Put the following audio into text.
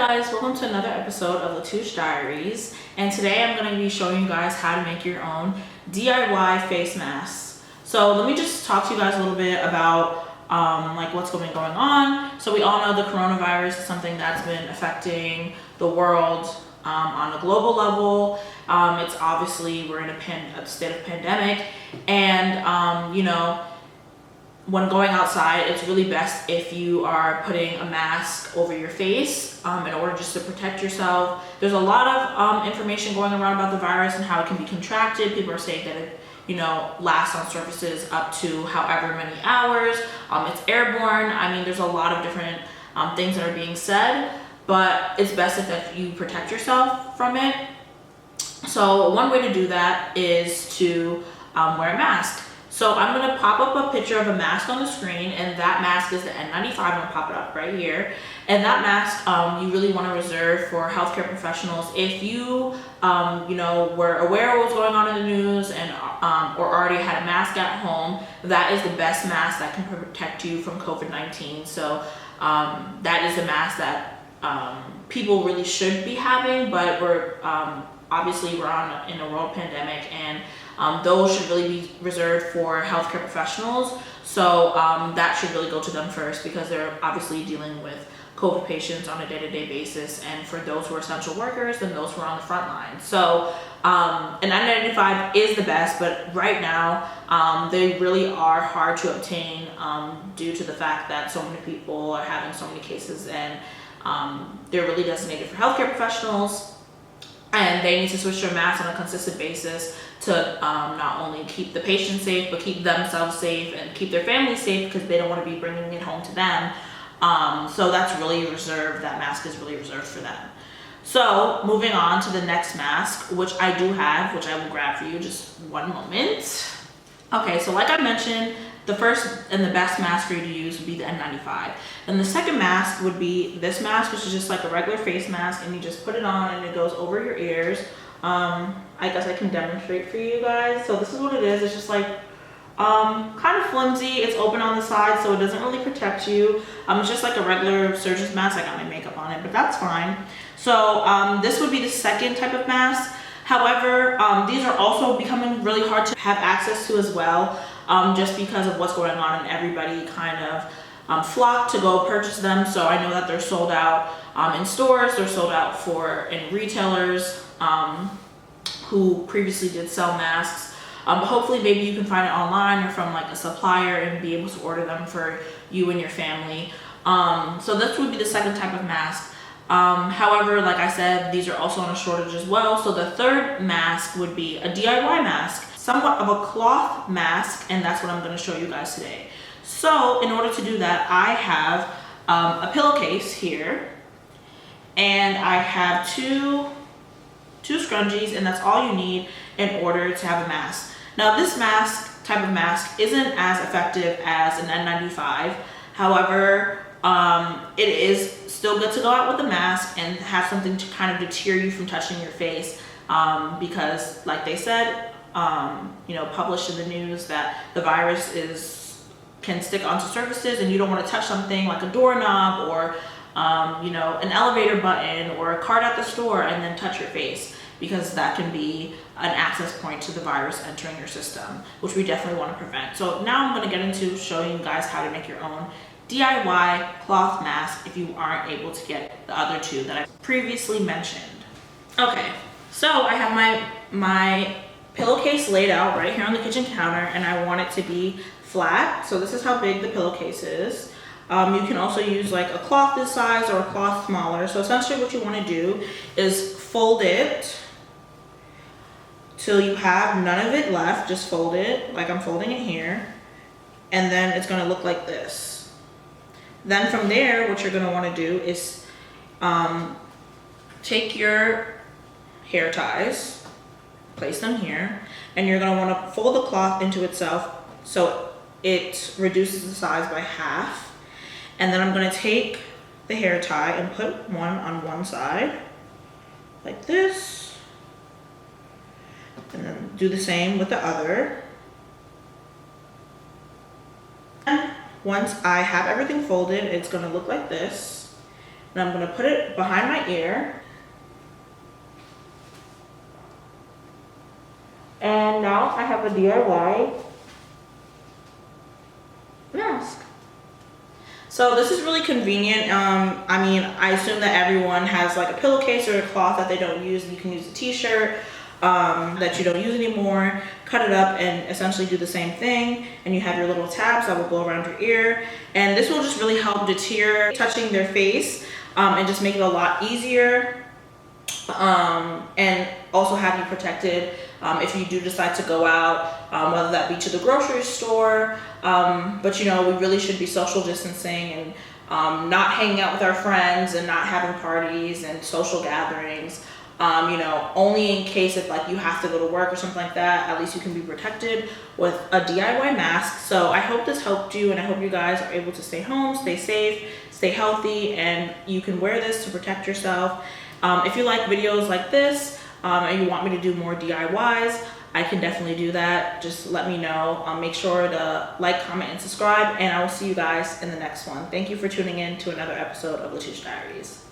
guys, welcome to another episode of LATOUCHE Diaries, and today I'm going to be showing you guys how to make your own DIY face masks. So let me just talk to you guys a little bit about like what's going on. So we all know the coronavirus is something that's been affecting the world on a global level. It's obviously we're in a state of pandemic, and you know, when going outside, it's really best if you are putting a mask over your face in order just to protect yourself. There's a lot of information going around about the virus and how it can be contracted. People are saying that it, you know, lasts on surfaces up to however many hours. It's airborne. I mean, there's a lot of different things that are being said, but it's best if you protect yourself from it. So one way to do that is to wear a mask. So I'm going to pop up a picture of a mask on the screen, and that mask is the N95. I'm going to pop it up right here. And that mask you really want to reserve for healthcare professionals. If you, you know, were aware of what's going on in the news and or already had a mask at home, that is the best mask that can protect you from COVID-19. So that is a mask that people really should be having, but we're obviously we're in a world pandemic, and those should really be reserved for healthcare professionals. So that should really go to them first, because they're obviously dealing with COVID patients on a day-to-day basis. And for those who are essential workers and those who are on the front line. So an N95 is the best, but right now they really are hard to obtain due to the fact that so many people are having so many cases, and they're really designated for healthcare professionals. And they need to switch their masks on a consistent basis to not only keep the patient safe, but keep themselves safe and keep their family safe, because they don't want to be bringing it home to them. So that's really reserved. That mask is really reserved for them. So moving on to the next mask, which I do have, which I will grab for you just one moment. Okay, so like I mentioned, the first and the best mask for you to use would be the N95. And the second mask would be this mask, which is just like a regular face mask, and you just put it on and it goes over your ears. I guess I can demonstrate for you guys. So this is what it is. It's just like kind of flimsy. It's open on the side, so it doesn't really protect you. It's just like a regular surgeon's mask. I got my makeup on it, but that's fine. So this would be the second type of mask. However, these are also becoming really hard to have access to as well, just because of what's going on, and everybody kind of flock to go purchase them. So I know that they're sold out in stores. They're sold out in retailers who previously did sell masks. But hopefully maybe you can find it online or from like a supplier and be able to order them for you and your family. So this would be the second type of mask. However, like I said, these are also on a shortage as well. So the third mask would be a DIY mask, somewhat of a cloth mask, and that's what I'm going to show you guys today. So in order to do that, I have a pillowcase here, and I have two scrunchies, and that's all you need in order to have a mask. Now this type of mask isn't as effective as an N95. However, it is still good to go out with a mask and have something to kind of deter you from touching your face, because like they said, you know, published in the news, that the virus can stick onto surfaces, and you don't want to touch something like a doorknob or you know, an elevator button or a card at the store and then touch your face, because that can be an access point to the virus entering your system, which we definitely want to prevent. So now I'm going to get into showing you guys how to make your own DIY cloth mask if you aren't able to get the other two that I previously mentioned. Okay, so I have my pillowcase laid out right here on the kitchen counter, and I want it to be flat. So this is how big the pillowcase is. You can also use like a cloth this size or a cloth smaller. So essentially what you want to do is fold it till you have none of it left. Just fold it like I'm folding it here, and then it's going to look like this. Then from there, what you're going to want to do is take your hair ties, place them here, and you're going to want to fold the cloth into itself so it reduces the size by half. And then I'm going to take the hair tie and put one on one side like this, and then do the same with the other. And once I have everything folded, it's going to look like this. and I'm gonna put it behind my ear. And now I have a DIY mask. So this is really convenient. I mean, I assume that everyone has like a pillowcase or a cloth that they don't use. You can use a t-shirt that you don't use anymore, cut it up and essentially do the same thing. And you have your little tabs that will go around your ear. And this will just really help deter touching their face and just make it a lot easier. And also have you protected if you do decide to go out, whether that be to the grocery store, but you know, we really should be social distancing and not hanging out with our friends and not having parties and social gatherings. You know, only in case if like you have to go to work or something like that, at least you can be protected with a DIY mask. So I hope this helped you, and I hope you guys are able to stay home, stay safe, stay healthy, and you can wear this to protect yourself. If you like videos like this and you want me to do more DIYs, I can definitely do that. Just let me know. Make sure to like, comment, and subscribe, and I will see you guys in the next one. Thank you for tuning in to another episode of LATOUCHE Diaries.